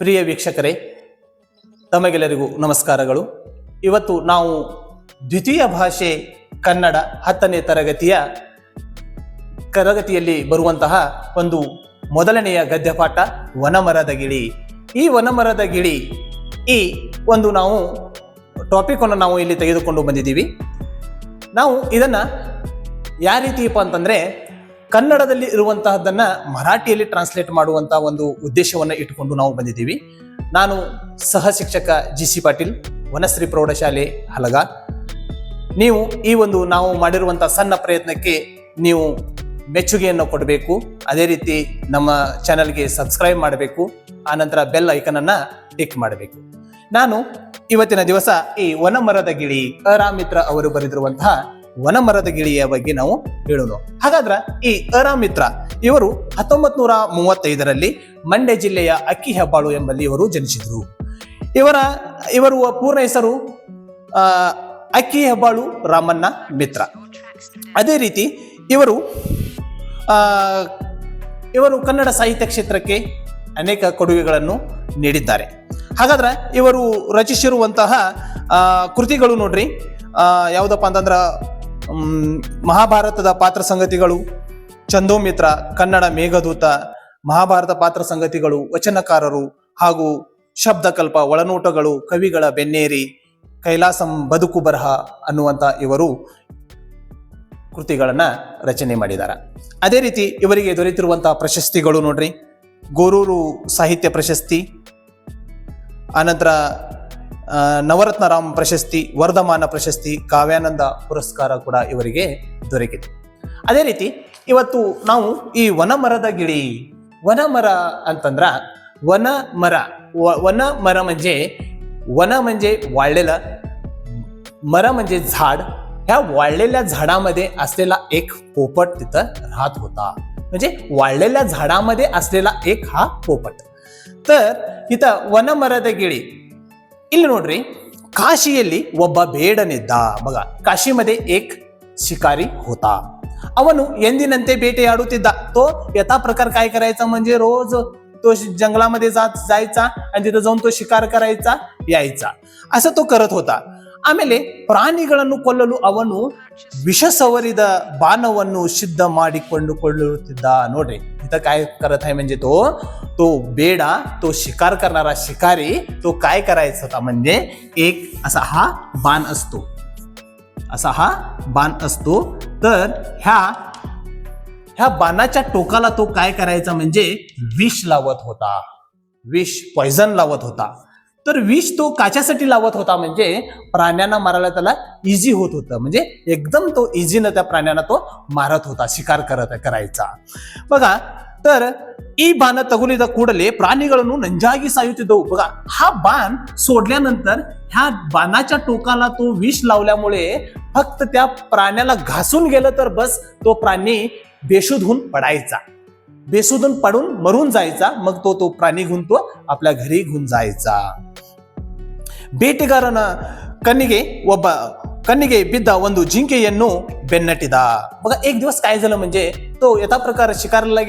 ಪ್ರಿಯ ವೀಕ್ಷಕರೇ, ತಮಗೆಲ್ಲರಿಗೂ ನಮಸ್ಕಾರಗಳು. ಇವತ್ತು ನಾವು ದ್ವಿತೀಯ ಭಾಷೆ ಕನ್ನಡ 10ನೇ ತರಗತಿಯಲ್ಲಿ ಬರುವಂತಹ ಒಂದು ಮೊದಲನೆಯ ಗದ್ಯಪಾಠ ವನಮರದ ಗಿಳಿ. ಈ ವನಮರದ ಗಿಳಿ ಈ ಒಂದು ನಾವು ಟಾಪಿಕ್ ಅನ್ನು ನಾವು ಇಲ್ಲಿ ತೆಗೆದುಕೊಂಡು ಬಂದಿದ್ದೀವಿ. ನಾವು ಇದನ್ನ ಯಾವ ರೀತಿಯಪ್ಪ ಅಂತಂದ್ರೆ ಕನ್ನಡದಲ್ಲಿ ಇರುವಂತಹದ್ದನ್ನ ಮರಾಠಿಯಲ್ಲಿ ಟ್ರಾನ್ಸ್ಲೇಟ್ ಮಾಡುವಂತಹ ಒಂದು ಉದ್ದೇಶವನ್ನು ಇಟ್ಟುಕೊಂಡು ನಾವು ಬಂದಿದ್ದೀವಿ. ನಾನು ಸಹ ಶಿಕ್ಷಕ GC ಪಾಟೀಲ್, ವನಶ್ರೀ ಪ್ರೌಢಶಾಲೆ ಹಲಗ. ನೀವು ಈ ಒಂದು ನಾವು ಮಾಡಿರುವಂತಹ ಸಣ್ಣ ಪ್ರಯತ್ನಕ್ಕೆ ನೀವು ಮೆಚ್ಚುಗೆಯನ್ನು ಕೊಡಬೇಕು. ಅದೇ ರೀತಿ ನಮ್ಮ ಚಾನಲ್ಗೆ ಸಬ್ಸ್ಕ್ರೈಬ್ ಮಾಡಬೇಕು. ಆನಂತರ ಬೆಲ್ ಐಕನ್ ಅನ್ನ ಟಿಕ್ ಮಾಡಬೇಕು. ನಾನು ಇವತ್ತಿನ ದಿವಸ ಈ ವನಮರದ ಗಿಳಿ ಅರಾಮಿತ್ರ ಅವರು ಬರೆದಿರುವಂತಹ ವನಮರದ ಗಿಳಿಯ ಬಗ್ಗೆ ನಾವು ಹೇಳೋಣ. ಹಾಗಾದ್ರೆ ಈ ಅರಾಮಿತ್ರ ಇವರು 1935ರಲ್ಲಿ ಮಂಡ್ಯ ಜಿಲ್ಲೆಯ ಅಕ್ಕಿ ಹೆಬ್ಬಾಳು ಎಂಬಲ್ಲಿ ಇವರು ಜನಿಸಿದರು. ಇವರು ಪೂರ್ಣ ಹೆಸರು ಅಕ್ಕಿ ಹೆಬ್ಬಾಳು ರಾಮಣ್ಣ ಮಿತ್ರ. ಅದೇ ರೀತಿ ಇವರು ಕನ್ನಡ ಸಾಹಿತ್ಯ ಕ್ಷೇತ್ರಕ್ಕೆ ಅನೇಕ ಕೊಡುಗೆಗಳನ್ನು ನೀಡಿದ್ದಾರೆ. ಹಾಗಾದ್ರೆ ಇವರು ರಚಿಸಿರುವಂತಹ ಕೃತಿಗಳು ನೋಡ್ರಿ, ಯಾವುದಪ್ಪ ಅಂತಂದ್ರ ಮಹಾಭಾರತದ ಪಾತ್ರ ಸಂಗತಿಗಳು, ಚಂದೋಮಿತ್ರ, ಕನ್ನಡ ಮೇಘದೂತ, ಮಹಾಭಾರತ ಪಾತ್ರ ಸಂಗತಿಗಳು, ವಚನಕಾರರು ಹಾಗೂ ಶಬ್ದಕಲ್ಪ, ಒಳನೋಟಗಳು, ಕವಿಗಳ ಬೆನ್ನೇರಿ, ಕೈಲಾಸಂ ಬದುಕು ಬರಹ ಅನ್ನುವಂತ ಇವರು ಕೃತಿಗಳನ್ನ ರಚನೆ ಮಾಡಿದ್ದಾರೆ. ಅದೇ ರೀತಿ ಇವರಿಗೆ ದೊರೆತಿರುವಂತಹ ಪ್ರಶಸ್ತಿಗಳು ನೋಡ್ರಿ, ಗೋರೂರು ಸಾಹಿತ್ಯ ಪ್ರಶಸ್ತಿ, ಆನಂತರ ನವರತ್ನ ರಾಮ್ ಪ್ರಶಸ್ತಿ, ವರ್ಧಮಾನ ಪ್ರಶಸ್ತಿ, ಕಾವ್ಯಾನಂದ ಪುರಸ್ಕಾರ ಕೂಡ ಇವರಿಗೆ ದೊರಕಿದೆ. ಅದೇ ರೀತಿ ಇವತ್ತು ನಾವು ಈ ವನಮರದ ಗಿಳಿ, वनमर ಅಂತಂದ್ರ वनमर म्हणजे वन म्हणजे वाळलेलं, मर म्हणजे झाड. ह्या वाळलेल्या झाडामध्ये असलेला एक पोपट तिथं राहत होता. म्हणजे वाळलेल्या झाडामध्ये असलेला एक हा पोपट. तर इथं वनमರದ ಗಿಳಿ ಇಲ್ಲಿ ನೋಡ್ರಿ, ಕಾಶಿಯಲ್ಲಿ ಒಬ್ಬ ಬೇಡನಿದ್ದ. ಬಗ ಕಾಶಿमध्ये एक शिकारी होता. ಅವನು ಎಂದಿನಂತೆ ಬೇಟೆಯಾಡುತ್ತಿದ್ದ. तो यथा प्रकार काय करायचा म्हणजे रोज तो जंगलामध्ये जायचा आणि तिथं जाऊन तो शिकार करायचा, यायचा. असं तो करत होता. ಆಮೇಲೆ ಪ್ರಾಣಿಗಳನ್ನು ಕೊಲ್ಲಲು ಅವನು ವಿಷ ಸವರಿದ ಬಾಣವನ್ನು ಸಿದ್ಧ ಮಾಡಿಕೊಳ್ಳುತ್ತಿದ್ದ. ನೋಡ್ರಿ, इथं काय करत आहे म्हणजे तो बेडा, तो शिकार करणारा शिकारी, तो काय करायचा होता म्हणजे एक असा हा बाण असतो, असा हा बाण असतो. तर ह्या बाणाच्या टोकाला तो काय करायचा म्हणजे विष लावत होता, विष पॉइझन लावत होता. तर विष तो काच्यासाठी लावत होता म्हणजे प्राण्यांना मारायला त्याला इझी होत होतं. म्हणजे एकदम तो इझीनं त्या प्राण्यांना तो मारत होता, शिकार करायचा. बघा, तर ಈ ಬಾಣ ತಗುಲಿದ ಕೂಡಲೇ ಪ್ರಾಣಿಗಳನ್ನು ನಂಜಾಗಿ ಸಾಯುತ್ತಿದ್ದವು. बघा, हा बाण सोडल्यानंतर ह्या बाणाच्या टोकाला तो विष लावल्यामुळे फक्त त्या प्राण्याला घासून गेलं तर बस तो प्राणी बेशुद्ध होऊन पडायचा, बेशुद्ध होऊन पडून मरून जायचा. मग तो प्राणी घेऊन तो आपल्या घरी घेऊन जायचा. ಬೇಟೆಗಾರನ ಕಣ್ಣಿಗೆ ಬಿದ್ದ ಒಂದು ಜಿಂಕೆಯನ್ನು ಬೆನ್ನಟ್ಟಿದ. बघा, एक दिवस काय झालं म्हणजे तो यथा प्रकार शिकारला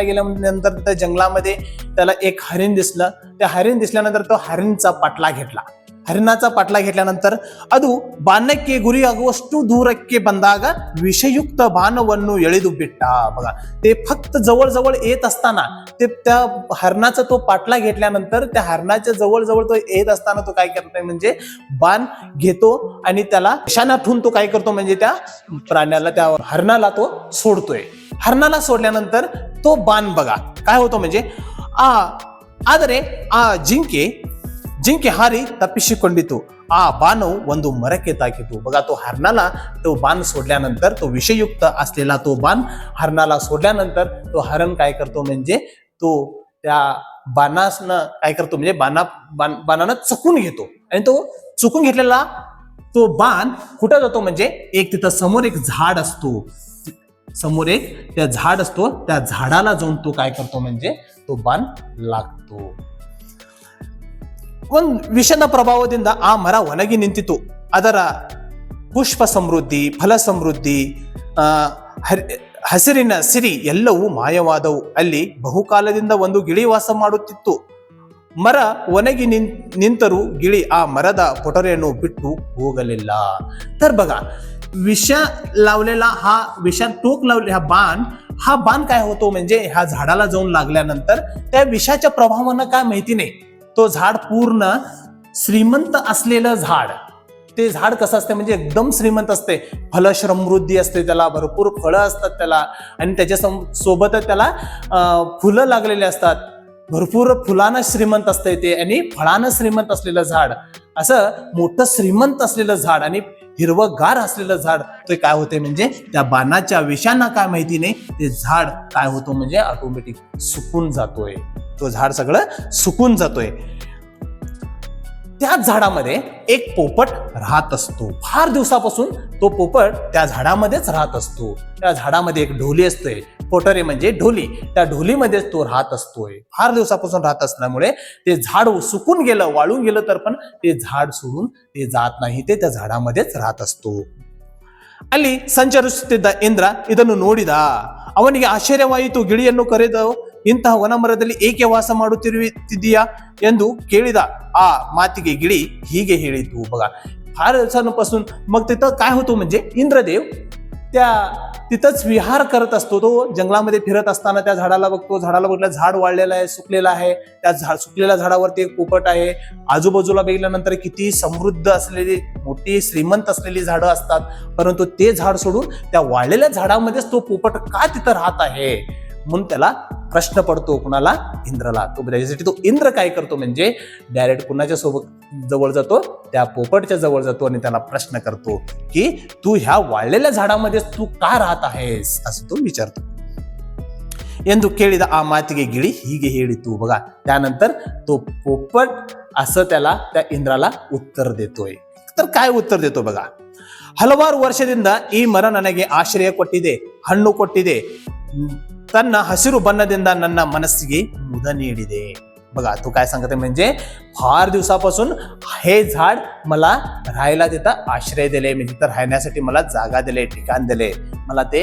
गेल्यानंतर त्या जंगलामध्ये त्याला एक हरिण दिसलं. त्या हरिण दिसल्यानंतर तो हरिणचा पाटला घेतला. ಹರಿಣಾचा ಪಾಟ್ಲ घेतल्यानंतर ಅದು ಬಾಣಕ್ಕೆ ಗುರಿಯಾಗುವಷ್ಟು ದೂರಕ್ಕೆ ಬಂದಾಗ ವಿಷಯುಕ್ತ ಬಾಣವನ್ನು ಎಳೆದು ಬಿಟ್ಟ. बघा, ते फक्त जवळ येत असताना त्या हरणाचा तो पाटला घेतल्यानंतर त्या हरणाच्या जवळ तो येत असताना तो काय करतोय म्हणजे बाण घेतो आणि त्याला निशाणा ठेवून तो काय करतो म्हणजे त्या प्राण्याला, त्या हरणाला तो सोडतोय. हरणाला सोडल्यानंतर तो बाण बघा काय होतो म्हणजे ಆದರೆ ಆ ಜಿಂಕೆ ಹಾರಿ ತಪ್ಪಿಸಿಕೊಂಡಿತು. ಆ ಬಾಣವು ಒಂದು ಮರಕ್ಕೆ ತಾಕಿತು. बघा, तो हरणाला तो बाण सोडल्यानंतर, तो विषयुक्त असलेला तो बाण हरणाला सोडल्यानंतर तो हरण काय करतो म्हणजे तो त्या बाणासनं काय करतो म्हणजे बाणानं चकून घेतो. आणि तो चुकून घेतलेला तो बाण कुठं जातो म्हणजे एक तिथं समोर एक झाड असतो, त्या झाड असतो, त्या झाडाला जाऊन तो काय करतो म्हणजे तो बाण लागतो. ಒಂದು ವಿಷದ ಪ್ರಭಾವದಿಂದ ಆ ಮರ ಒಣಗಿ ನಿಂತಿತು. ಅದರ ಪುಷ್ಪ ಸಮೃದ್ಧಿ, ಫಲ ಸಮೃದ್ಧಿ, ಹಸಿರಿನ ಸಿರಿ ಎಲ್ಲವೂ ಮಾಯವಾದವು. ಅಲ್ಲಿ ಬಹುಕಾಲದಿಂದ ಒಂದು ಗಿಳಿ ವಾಸ ಮಾಡುತ್ತಿತ್ತು. ಮರ ಒಣಗಿ ನಿಂತರೂ गिळी ಆ मರದ पोटरेಯನ್ನು बिट्टू ಹೋಗಲಿಲ್ಲ. तर बघा, विष लावलेला हा विषात टोक लावले हा बाण काय होतो म्हणजे ह्या झाडाला जाऊन लागल्यानंतर त्या विषाच्या प्रभावानं काय माहिती नाही, तो झाड पूर्ण श्रीमंत असलेलं झाड, ते झाड कसं असते म्हणजे एकदम श्रीमंत असते, फलश्रमृद्धी असते, त्याला भरपूर फळं असतात त्याला, आणि त्याच्या सोबतच त्याला फुलं लागलेले असतात, भरपूर फुलानं श्रीमंत असते ते, आणि फळानं श्रीमंत असलेलं झाड, असं मोठं श्रीमंत असलेलं झाड आणि हिरवगार असलेलं झाड ते काय होते म्हणजे त्या बाणाच्या विषांना काय माहिती नाही, ते झाड काय होतो म्हणजे ऑटोमॅटिक सुकून जातोय, तो झाड सगळं सुकून जातोय. त्याच झाडामध्ये एक पोपट राहत असतो. फार दिवसापासून तो पोपट त्या झाडामध्येच राहत असतो. त्या झाडामध्ये एक ढोली असते, पोटरे म्हणजे ढोली, त्या ढोलीमध्येच तो राहत असतोय. फार दिवसापासून राहत असल्यामुळे ते झाड सुकून गेलं, वाळून गेलं, तर पण ते झाड सोडून ते जात नाही, ते त्या झाडामध्येच राहत असतो. ಅಲ್ಲಿ ಸಂಚರಿಸುತ್ತಿದ್ದ ಇಂದ್ರ ಇದನ್ನು ನೋಡಿದ. ಅವನಿಗೆ ಆಶ್ಚರ್ಯವಾಯಿತು. ಗಿಳಿಯನ್ನು ಕರೆದು ಇಂತಹ ವನಮರದಲ್ಲಿ ಏಕೆ ವಾಸ ಮಾಡುತ್ತಿರುತ್ತಿದ್ದೀಯಾ ಎಂದು ಕೇಳಿದ. ಆ ಮಾತಿಗೆ ಗಿಳಿ ಹೀಗೆ ಹೇಳಿತು. बघा, फार दिवसांपासून मग तिथं काय होतो म्हणजे इंद्रदेव त्या तिथंच विहार करत असतो. तो जंगलामध्ये फिरत असताना त्या झाडाला बघतो. झाडाला बघितलं, झाड वाळलेलं आहे, सुकलेलं आहे. त्या सुकलेल्या झाडावरती एक पोपट आहे. आजूबाजूला बघितल्यानंतर किती समृद्ध असलेली, मोठी श्रीमंत असलेली झाडं असतात, परंतु ते झाड सोडून त्या वाळलेल्या झाडामध्येच तो पोपट का तिथं राहत आहे म्हणून त्याला प्रश्न पडतो. कुणाला? इंद्रला. तो त्याच्यासाठी तो इंद्र काय करतो म्हणजे डायरेक्ट कुणाच्या सोबत जवळ जातो, त्या पोपटच्या जवळ जातो आणि त्याला प्रश्न करतो की तू ह्या वाळलेल्या झाडामध्येच तू का राहत आहेस असं तो विचारतो. ಎಂದು ಕೇಳಿದ. ಆ ಮಾತಿಗೆ ಗಿಳಿ ಹೀಗೆ ಹೇಳಿತು. बघा, त्यानंतर तो पोपट असं त्याला त्या इंद्राला उत्तर देतोय. तर काय उत्तर देतो बघा. ಹಲವಾರು ವರ್ಷದಿಂದ ಈ ಮರ ನನಗೆ ಆಶ್ರಯ ಕೊಟ್ಟಿದೆ, ಹಣ್ಣು ಕೊಟ್ಟಿದೆ, ತನ್ನ ಹಸಿರು ಬಣ್ಣದಿಂದ ನನ್ನ ಮನಸ್ಸಿಗೆ ಮುದ ನೀಡಿದೆ. बघा, तो काय सांगते म्हणजे फार दिवसापासून हे झाड मला राहायला तिथं आश्रय दिले, म्हणजे तिथं राहण्यासाठी मला जागा दिले, ठिकाण दिले, मला ते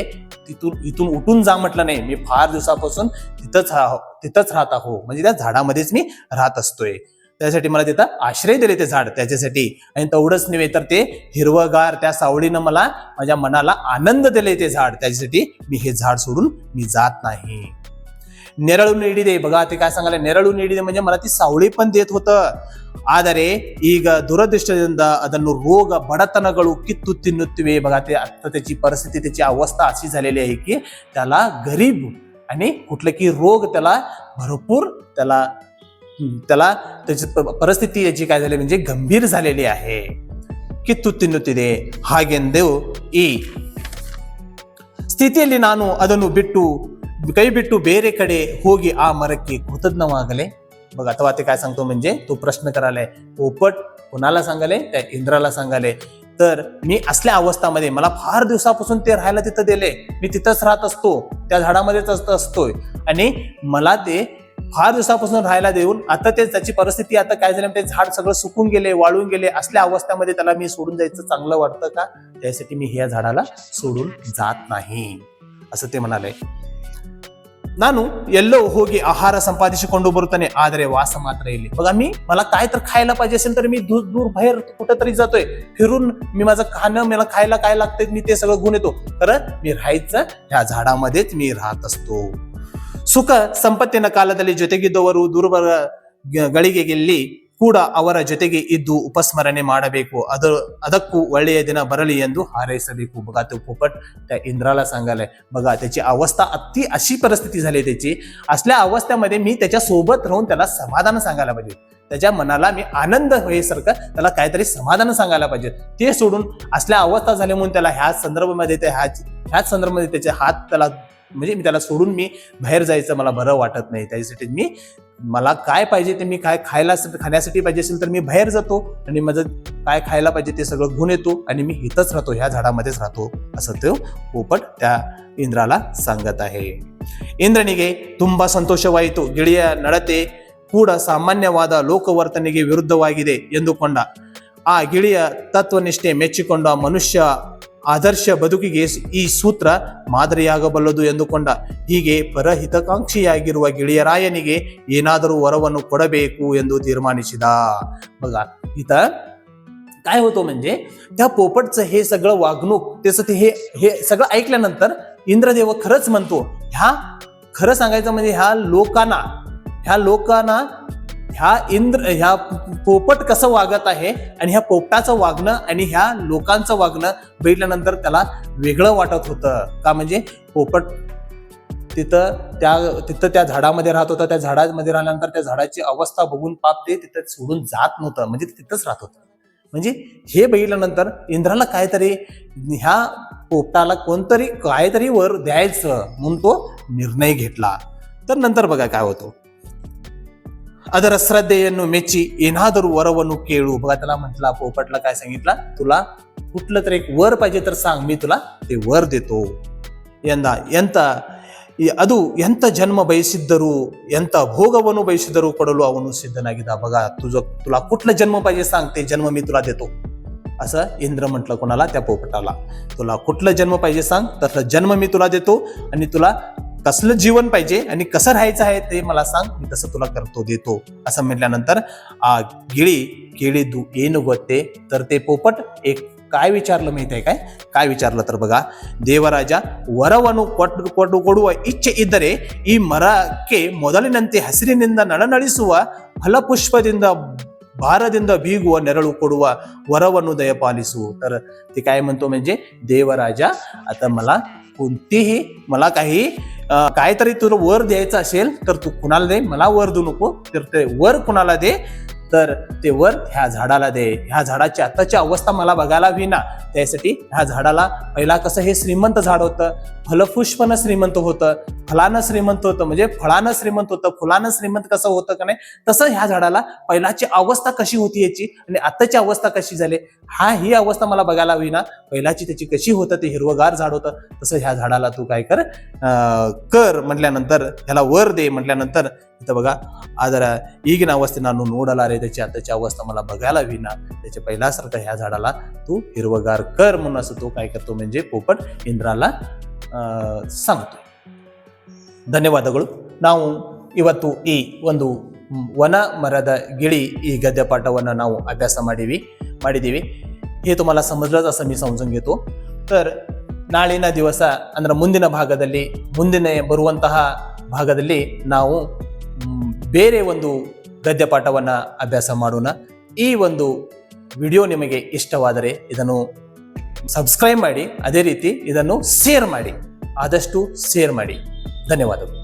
इथून उठून जा म्हटलं नाही, मी फार दिवसापासून तिथंच राहत आहो, म्हणजे त्या झाडामध्येच मी राहत असतोय, त्यासाठी मला तिथं आश्रय दिले ते झाड त्याच्यासाठी. आणि तेवढंच नव्हे तर ते हिरवगार त्या सावळीनं मला माझ्या मनाला आनंद दिले ते झाड, त्याच्यासाठी मी हे झाड सोडून मी जात नाही. ನೆರಳು ನೀಡಿದೆ. बघा, ते काय सांगायला, ನೆರಳು ನೀಡಿದೆ म्हणजे मला ती सावळी पण देत होतं. ಆದರೆ ಈಗ ದುರದೃಷ್ಟದಿಂದ ಅದನ್ನು ರೋಗ ಬಡತನಗಳು ಕಿತ್ತು ತಿನ್ನುತ್ತಿವೆ. बघा, ते आता त्याची परिस्थिती, त्याची अवस्था अशी झालेली आहे की त्याला गरीब आणि कुठलं की रोग त्याला भरपूर त्याला त्याची परिस्थिती याची काय झाली म्हणजे गंभीर झालेली आहे. ಕಿತ್ತು ತಿನ್ನುತ್ತಿದೆ. ಹಾಗೆಂದು ಈ ಸ್ಥಿತಿಯಲ್ಲಿ ನಾನು ಅದನ್ನು ಕೈ ಬಿಟ್ಟು ಬೇರೆ ಕಡೆ ಹೋಗಿ ಆ मरಕ್ಕೆ ಕೃತಜ್ಞವಾಗಲೆ. बघा, तेव्हा ते काय सांगतो म्हणजे तो प्रश्न करायलाय. पोपट कोणाला सांगाले? त्या इंद्राला सांगाले. तर मी असल्या अवस्थामध्ये मला फार दिवसापासून ते राहायला तिथं दिले, मी तिथंच राहत असतो, त्या झाडामध्येच असतोय, आणि मला ते फार दिवसापासून राहायला देऊन आता त्याची परिस्थिती आता काय झाली, ते झाड सगळं सुकून गेले, वाळून गेले, असल्या अवस्थेमध्ये त्याला मी सोडून जायचं चांगलं वाटतं का? त्यासाठी मी ह्या झाडाला सोडून जात नाही असं ते म्हणाले. ನಾನು ಎಲ್ಲೋ ಹೋಗಿ ಆಹಾರ ಸಂಪಾದಿಸಿಕೊಂಡು ಬರುತ್ತಾನೆ, ಆದರೆ ವಾಸ मात्र ಇಲ್ಲಿ. बघा, मला काय तर खायला पाहिजे असेल तर मी दूर बाहेर कुठेतरी जातोय, फिरून मी माझं खाणं, मला खायला काय लागतंय मी ते सगळं घेऊन येतो, खरं मी राहायचं ह्या झाडामध्येच मी राहत असतो. ಸುಖ ಸಂಪತ್ತಿನ ಕಾಲದಲ್ಲಿ ಜೊತೆಗಿದ್ದವರು ದುರ್ಬಲ ಗಳಿಗೆಯಲ್ಲಿ ಕೂಡ ಅವರ ಜೊತೆಗೆ ಇದ್ದು ಉಪಸ್ಮರಣೆ ಮಾಡಬೇಕು, ಅದಕ್ಕೂ ಒಳ್ಳೆಯ ದಿನ बरली ಎಂದು हारायसಬೇಕು. बघा, तो पोपट त्या इंद्राला सांगायलाय. बघा, त्याची अवस्था अशी परिस्थिती झाली त्याची, असल्या अवस्थेमध्ये मी त्याच्या सोबत राहून त्याला समाधान सांगायला पाहिजे, त्याच्या मनाला मी आनंद होईसारखं त्याला काहीतरी समाधान सांगायला पाहिजे. ते सोडून असल्या अवस्था झाल्या म्हणून त्याला ह्याच संदर्भामध्ये त्याचे हात त्याला म्हणजे मी त्याला सोडून मी बाहेर जायचं मला बरं वाटत नाही. त्याच्यासाठी मला काय पाहिजे ते मी काय खाण्यासाठी पाहिजे असेल तर मी बाहेर जातो आणि माझं काय खायला पाहिजे ते सगळं घेऊन येतो आणि मी इथंच राहतो, ह्या झाडामध्येच राहतो असं तो पोपट त्या इंद्राला सांगत आहे. ಇಂದ್ರನಿಗೆ ತುಂಬಾ ಸಂತೋಷವಾಯಿತು. ಗಿಳಿಯ ನಡತೆ ಕೂಡ ಸಾಮಾನ್ಯವಾದ ಲೋಕವರ್ತನೆಗೆ ವಿರುದ್ಧವಾಗಿದೆ ಎಂದುಕೊಂಡ. ಆ ಗಿಳಿಯ ತತ್ವನಿಷ್ಠೆ ಮೆಚ್ಚಿಕೊಂಡ ಮನುಷ್ಯ ಆದರ್ಶ ಬದುಕಿಗೆ ಈ ಸೂತ್ರ ಮಾದರಿಯಾಗಬಲ್ಲದು ಎಂದುಕೊಂಡ. ಹೀಗೆ ಪರಹಿತಕಾಂಕ್ಷಿಯಾಗಿರುವ ಗಿಳಿಯರಾಯನಿಗೆ ಏನಾದರೂ ವರವನ್ನು ಕೊಡಬೇಕು ಎಂದು ತೀರ್ಮಾನಿಸಿದ. बघा इथं काय होतं म्हणजे त्या पोपटचं हे सगळं वागणूक त्याचं ते हे सगळं ऐकल्यानंतर इंद्रदेव खरंच म्हणतो, खरं सांगायचं म्हणजे ह्या लोकांना ह्या पोपट कसं वागत आहे आणि ह्या पोपटाचं वागणं आणि ह्या लोकांचं वागणं बघितल्यानंतर त्याला वेगळं वाटत होतं. का म्हणजे पोपट तिथं त्या झाडामध्ये राहत होता. त्या झाडामध्ये राहिल्यानंतर त्या झाडाची अवस्था बघून पाप ते तिथं सोडून जात नव्हतं, म्हणजे तिथंच राहत होतं. म्हणजे हे बघितल्यानंतर इंद्राला काहीतरी ह्या पोपटाला कोणतरी काहीतरी वर द्यायचं म्हणून तो निर्णय घेतला. तर नंतर बघा काय होतो. ಅದರ ಶ್ರದ್ಧೆಯನ್ನು ಮೆಚ್ಚಿ ಏನಾದರೂ ವರವನ್ನು ಕೇಳು. बघा त्याला म्हटला, पोपटला काय सांगितलं, तुला कुठलं तरी एक वर पाहिजे तर सांग, मी तुला ते वर देतो. ಅದು ಎಂತ ಜನ್ಮ ಬಯಸಿದ್ದರೂ ಎಂತ ಭೋಗವನ್ನು ಬಯಸಿದರೂ ಕೊಡಲು ಅವನು ಸಿದ್ಧನಾಗಿದ್ದ. बघा तुला कुठलं जन्म पाहिजे सांग, ते जन्म मी तुला देतो, असं इंद्र म्हटलं कोणाला, त्या पोपटाला. तुला कुठलं जन्म पाहिजे सांग, तसलं जन्म मी तुला देतो, आणि तुला कसलं जीवन पाहिजे आणि कसं राहायचं आहे ते मला सांग, मी तसं तुला देतो असं म्हटल्यानंतर आ गिळी ಕೇಳಿದ್ದು ಏನು ಗೊತ್ತೇ, तर ते पोपट एक काय विचारलं माहिती आहे काय विचारलं तर बघा, ದೇವರಾಜ ವರವನ್ನು ಕೊಡುವ ಇಚ್ಛೆ ಇದ್ದರೆ ಈ ಮರಕ್ಕೆ ಮೊದಲಿನಂತೆ ಹಸಿರಿನಿಂದ ನಳನಳಿಸುವ ಫಲಪುಷ್ಪದಿಂದ ಭಾರದಿಂದ ಬೀಗುವ ನೆರಳು ಕೊಡುವ ವರವನ್ನು ದಯಪಾಲಿಸು. तर ते काय म्हणतो म्हणजे, देवराजा आता मला काही काहीतरी तुला वर द्यायचं असेल तर तू कुणाला दे, मला वर देऊ नको. तर ते वर कुणाला दे, तर ते वर ह्या झाडाला दे. ह्या झाडाची आताची अवस्था मला बघायला हवी ना, त्यासाठी ह्या झाडाला पहिला कसं हे श्रीमंत झाड होतं, फलपुष्पनं श्रीमंत होतं, फलानं श्रीमंत होतं, म्हणजे फळानं श्रीमंत होतं, फुलानं श्रीमंत कसं होतं का नाही, तसं ह्या झाडाला पहिलाची अवस्था कशी होती याची आणि आताची अवस्था कशी झाली, ही अवस्था मला बघायला हवी ना. पहिलाची त्याची कशी होतं, ते हिरवगार झाड होतं, तसं ह्या झाडाला तू काय कर म्हटल्यानंतर, ह्याला वर दे म्हटल्यानंतर इथं बघा, ಅದರ ಈಗಿನ ಅವಸ್ಥೆ ನಾನು ನೋಡಲಾರೆ, त्याची आताची अवस्था मला बघायला हवी ना, त्याच्या पहिल्यासारखं ह्या झाडाला तू हिरवगार कर म्हणून असं तो काय करतो म्हणजे पोपट ಇಂದ್ರಲ್ಲ सांगतो. ಧನ್ಯವಾದಗಳು. ನಾವು ಇವತ್ತು ಈ ಒಂದು ವನ ಮರದ ಗಿಳಿ ಈ ಗದ್ಯ ಪಾಠವನ್ನು ನಾವು ಅಭ್ಯಾಸ ಮಾಡಿದ್ದೀವಿ. हे तुम्हाला समजलंच असं मी समजून घेतो. तर ನಾಳಿನ ದಿವಸ ಅಂದ್ರೆ ಮುಂದಿನ ಬರುವಂತಹ ಭಾಗದಲ್ಲಿ ನಾವು ಬೇರೆ ಒಂದು ಗದ್ಯ ಪಾಠವನ್ನು ಅಭ್ಯಾಸ ಮಾಡೋಣ. ಈ ಒಂದು ವಿಡಿಯೋ ನಿಮಗೆ ಇಷ್ಟವಾದರೆ ಇದನ್ನು ಸಬ್ಸ್ಕ್ರೈಬ್ ಮಾಡಿ, ಅದೇ ರೀತಿ ಇದನ್ನು ಶೇರ್ ಮಾಡಿ, ಆದಷ್ಟು ಶೇರ್ ಮಾಡಿ. ಧನ್ಯವಾದಗಳು.